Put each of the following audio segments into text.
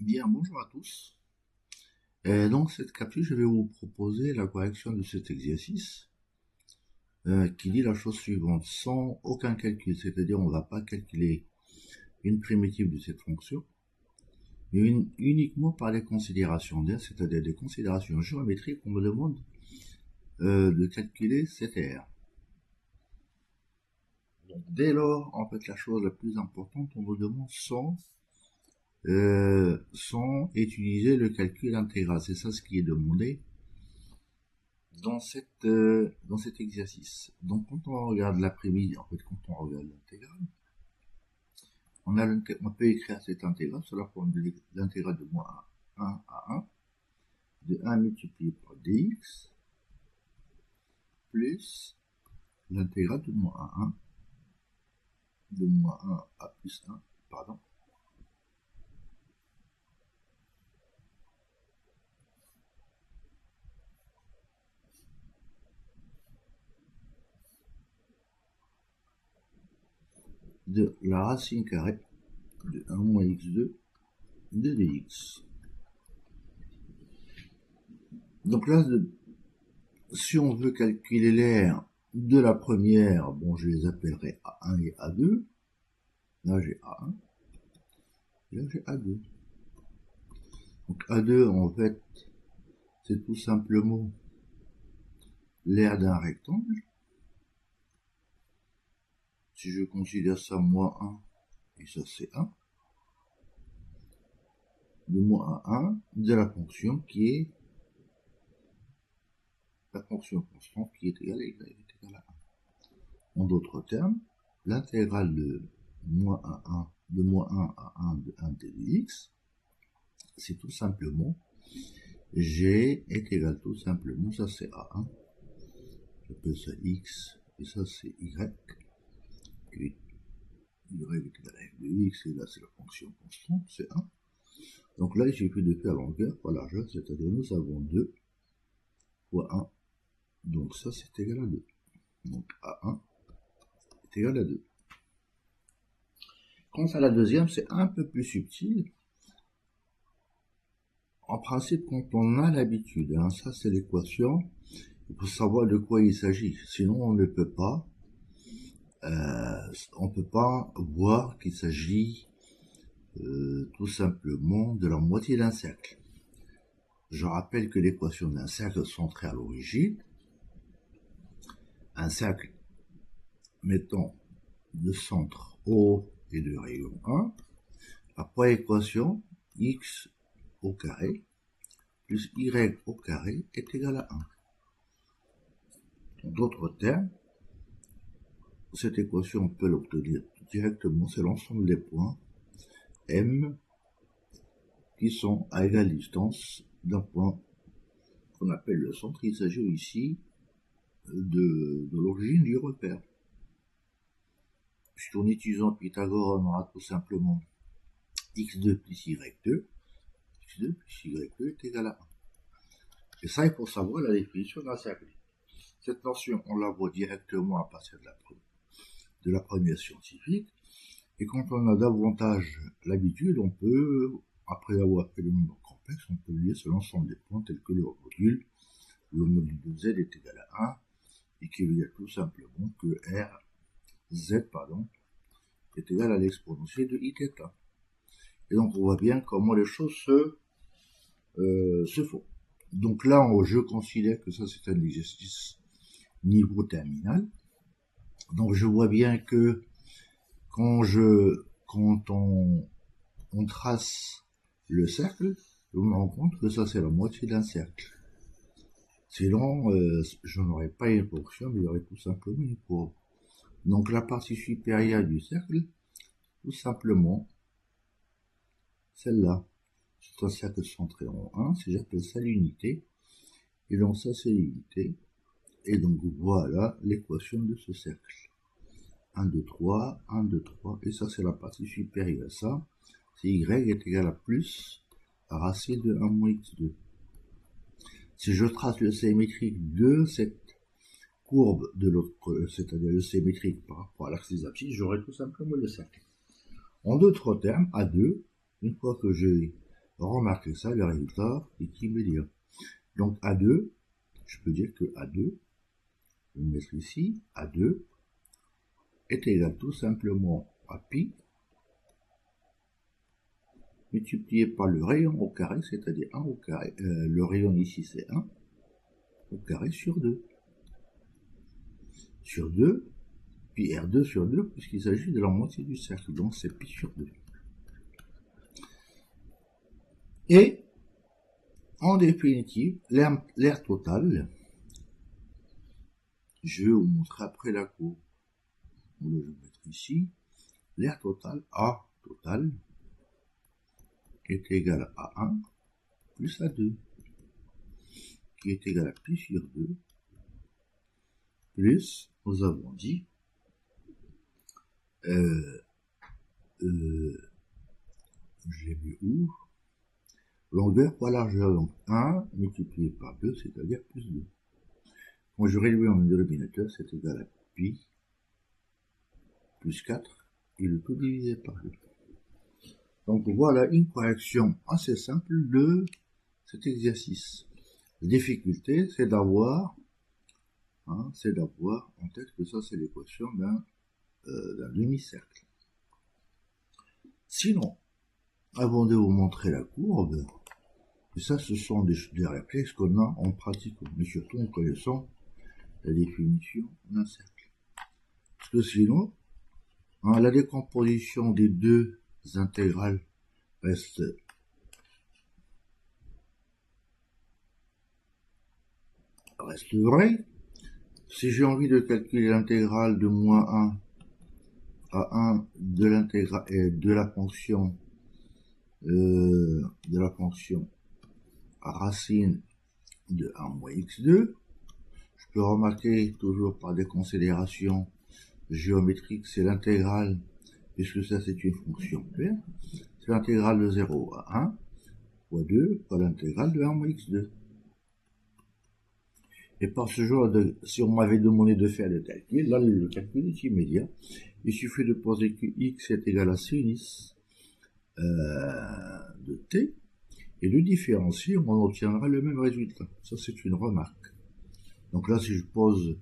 Bien, bonjour à tous. Dans cette capsule, je vais vous proposer la correction de cet exercice qui dit la chose suivante, sans aucun calcul, c'est-à-dire on ne va pas calculer une primitive de cette fonction, mais uniquement par les considérations d'air, c'est-à-dire des considérations géométriques, on me demande de calculer cet R. Donc, dès lors, en fait, la chose la plus importante, on me demande sans utiliser le calcul intégral. C'est ça ce qui est demandé dans cet exercice. Donc quand on regarde l'après-midi, en fait quand on regarde l'intégrale, on peut écrire cette intégrale sous la forme de l'intégrale de moins 1 à 1, de 1 multiplié par dx, plus l'intégrale de moins 1, de moins 1 à plus 1, pardon, de la racine carrée de 1 moins x2 de dx. Donc là, si on veut calculer l'air de la première, bon, je les appellerai A1 et A2. Là, j'ai A1. Et là, j'ai A2. Donc A2, en fait, c'est tout simplement l'aire d'un rectangle. Si je considère ça moins 1, et ça c'est 1, de moins 1 de la fonction qui est la fonction constante qui est égale à y est égale à 1. En d'autres termes, l'intégrale de moins 1 à 1 de 1 dx, c'est tout simplement g est égal tout simplement, ça c'est A1, j'appelle ça x, et ça c'est y, qui est y est égal à f de x, et là c'est la fonction constante, c'est 1. Donc là, il suffit de faire longueur par largeur, c'est-à-dire nous avons 2 fois 1, donc ça c'est égal à 2. Donc A1 est égal à 2. Quant à la deuxième, c'est un peu plus subtil. En principe, quand on a l'habitude, ça c'est l'équation, il faut savoir de quoi il s'agit. Sinon, on ne peut pas, voir qu'il s'agit tout simplement de la moitié d'un cercle. Je rappelle que l'équation d'un cercle centré à l'origine, un cercle mettant de centre O et de rayon 1, la première équation x au carré plus y au carré est égal à 1. En d'autres termes, cette équation, on peut l'obtenir directement, c'est l'ensemble des points M qui sont à égale distance d'un point qu'on appelle le centre. Il s'agit ici de l'origine du repère. Puisqu'en utilisant Pythagore, on aura tout simplement x2 plus y2, x2 plus y2 est égal à 1. Et ça, il faut savoir la définition d'un cercle. Cette notion, on la voit directement à partir de la première scientifique. Et quand on a davantage l'habitude, on peut, après avoir fait le nombre complexe, on peut lier sur l'ensemble des points tels que le module de z est égal à 1, et qui veut dire tout simplement que z est égal à l'exponentielle de iθ. Et donc on voit bien comment les choses se font. Donc là, je considère que ça c'est un exercice niveau terminal. Donc je vois bien que quand on trace le cercle, je me rends compte que ça c'est la moitié d'un cercle. Sinon, je n'aurais pas une fonction, mais il y aurait tout simplement une courbe. Donc la partie supérieure du cercle, tout simplement, celle-là. C'est un cercle centré en 1, si j'appelle ça l'unité. Et donc ça c'est l'unité. Et donc voilà l'équation de ce cercle. 1, 2, 3, 1, 2, 3, et ça c'est la partie supérieure. Ça, c'est y est égal à plus la racine de 1 moins x2. Si je trace le symétrique de cette courbe de l'autre, c'est-à-dire le symétrique par rapport à l'axe des abscisses, j'aurai tout simplement le cercle. En d'autres termes, A2, une fois que j'ai Remarquez ça, le résultat est immédiat. Donc A2, je peux dire que A2, je vais mettre ici, A2 est égal tout simplement à pi multiplié par le rayon au carré, c'est-à-dire 1 au carré. Le rayon ici c'est 1 au carré sur 2. Sur 2, pi R2 sur 2, puisqu'il s'agit de la moitié du cercle, donc c'est pi sur 2. Et, en définitive, l'air total, je vais vous montrer après la courbe. Je vais mettre ici, l'air total, A total, est égal à 1 plus A2, qui est égal à pi sur 2, plus, nous avons dit, je l'ai mis où? Longueur fois largeur, donc 1 multiplié par 2, c'est-à-dire plus 2. Quand je réduis en dénominateur, c'est égal à pi plus 4, et le tout divisé par 2. Donc voilà une correction assez simple de cet exercice. La difficulté, c'est d'avoir en tête que ça c'est l'équation d'un demi-cercle. Sinon, avant de vous montrer la courbe, et ça ce sont des réflexes qu'on a en pratique, mais surtout en connaissant la définition d'un cercle. Parce que sinon, la décomposition des deux intégrales reste vraie. Si j'ai envie de calculer l'intégrale de moins 1 à 1 de l'intégrale de la fonction à racine de 1 moins x2, je peux remarquer toujours par des considérations géométriques, c'est l'intégrale, puisque ça c'est une fonction paire, c'est l'intégrale de 0 à 1 fois 2 fois l'intégrale de 1 moins x2. Et par ce genre si on m'avait demandé de faire le calcul, là le calcul est immédiat. Il suffit de poser que x est égal à sinus de t, et de différencier, on obtiendra le même résultat. Ça c'est une remarque. Donc là si je pose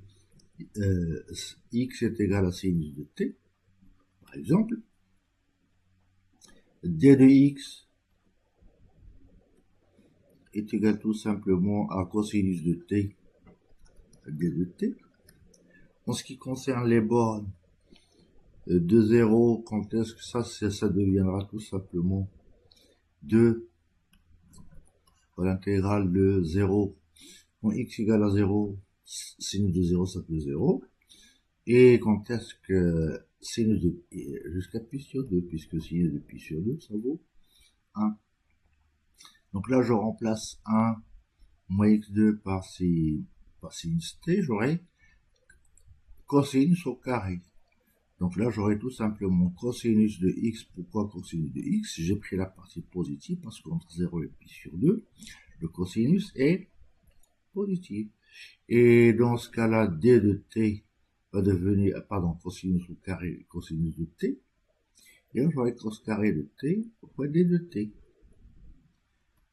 x est égal à sinus de t, par exemple, d de x est égal tout simplement à cosinus de t, d de t. En ce qui concerne les bornes de 0, quand est-ce que ça deviendra tout simplement 2 pour l'intégrale de 0. Quand x égale à 0, sinus de 0, ça fait 0. Et quand est-ce que sinus de jusqu'à pi sur 2, puisque sinus de pi sur 2, ça vaut 1. Donc là, je remplace 1 moins x2 par sinus t, j'aurai cosinus au carré. Donc là, j'aurai tout simplement cosinus de x. Pourquoi cosinus de x? J'ai pris la partie positive parce qu'entre 0 et pi sur 2, le cosinus est positif. Et dans ce cas-là, d de t va devenir, cosinus au carré, cosinus de t. Et là, j'aurai cos carré de t fois d de t.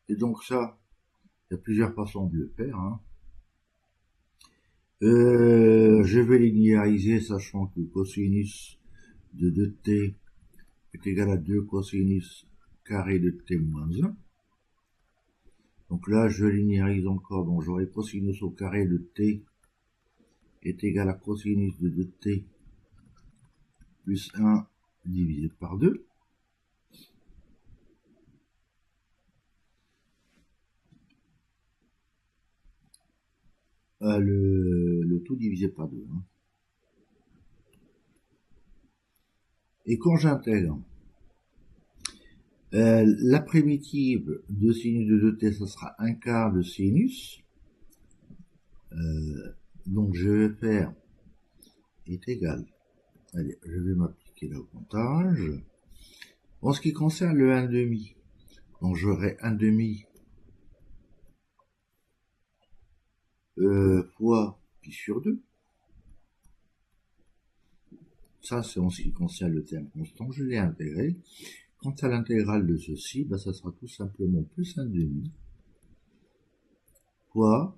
Et donc ça, il y a plusieurs façons de le faire. Je vais linéariser, sachant que cosinus de 2t est égal à 2 cosinus carré de t moins 1. Donc là, je linéarise encore, donc j'aurai cosinus au carré de t est égal à cosinus de 2t plus 1 divisé par 2. Le tout divisé par 2. Et quand j'intègre la primitive de sinus de 2t, ça sera 1 quart de sinus. Donc je vais faire est égal. Allez, je vais m'appliquer le comptage. En ce qui concerne le 1,5, donc j'aurai 1,5 fois pi sur 2. Ça, c'est en ce qui concerne le terme constant, je l'ai intégré. Quant à l'intégrale de ceci, ben, ça sera tout simplement plus 1/2 fois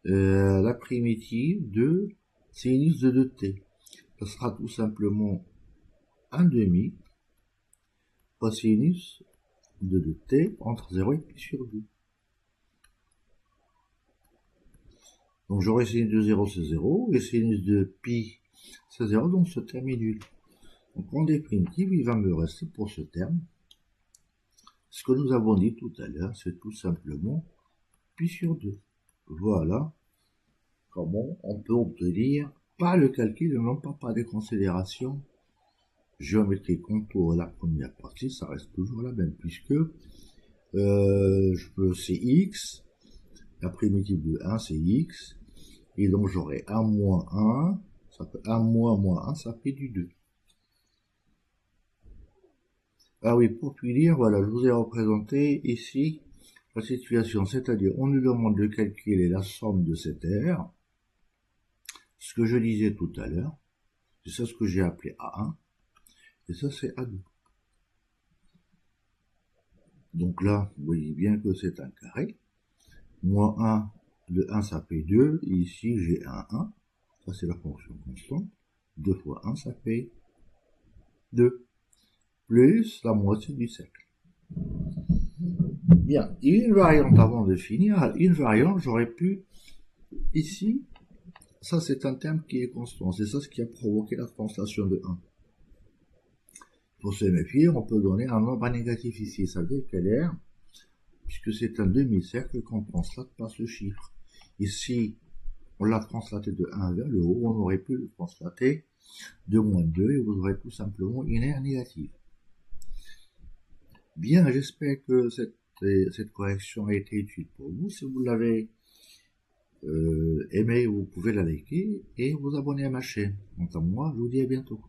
la primitive de sinus de 2t. Ça sera tout simplement 1/2 fois sinus de 2t entre 0 et pi sur 2. Donc j'aurai sinus de 0, c'est 0, et sinus de pi, c'est 0, donc ce terme est nul. Donc en définitive, il va me rester pour ce terme ce que nous avons dit tout à l'heure, c'est tout simplement pi sur 2. Voilà comment on peut obtenir par le calcul et non pas par des considérations géométriques. Contour, la première partie, ça reste toujours la même, puisque c'est x, la primitive de 1 c'est x, et donc j'aurai 1 moins 1, ça fait 1 moins 1, ça fait du 2. Ah oui, pour finir, voilà, je vous ai représenté ici la situation, c'est-à-dire on nous demande de calculer la somme de cette aire, ce que je disais tout à l'heure, c'est ça ce que j'ai appelé A1, et ça c'est A2. Donc là, vous voyez bien que c'est un carré, moins 1, de 1 ça fait 2, et ici j'ai un 1, ça c'est la fonction constante, 2 fois 1 ça fait 2, plus la moitié du cercle. Bien, une variante avant de finir, une variante j'aurais pu, ici, ça c'est un terme qui est constant, c'est ça ce qui a provoqué la translation de 1. Pour se méfier, on peut donner un nombre négatif ici, ça veut dire quelle est, puisque c'est un demi-cercle qu'on translate par ce chiffre. Ici, on l'a translaté de 1 vers le haut, on aurait pu le translater de moins 2 et vous aurez tout simplement une aire négative. Bien, j'espère que cette correction a été utile pour vous. Si vous l'avez aimé, vous pouvez la liker et vous abonner à ma chaîne. Quant à moi, je vous dis à bientôt.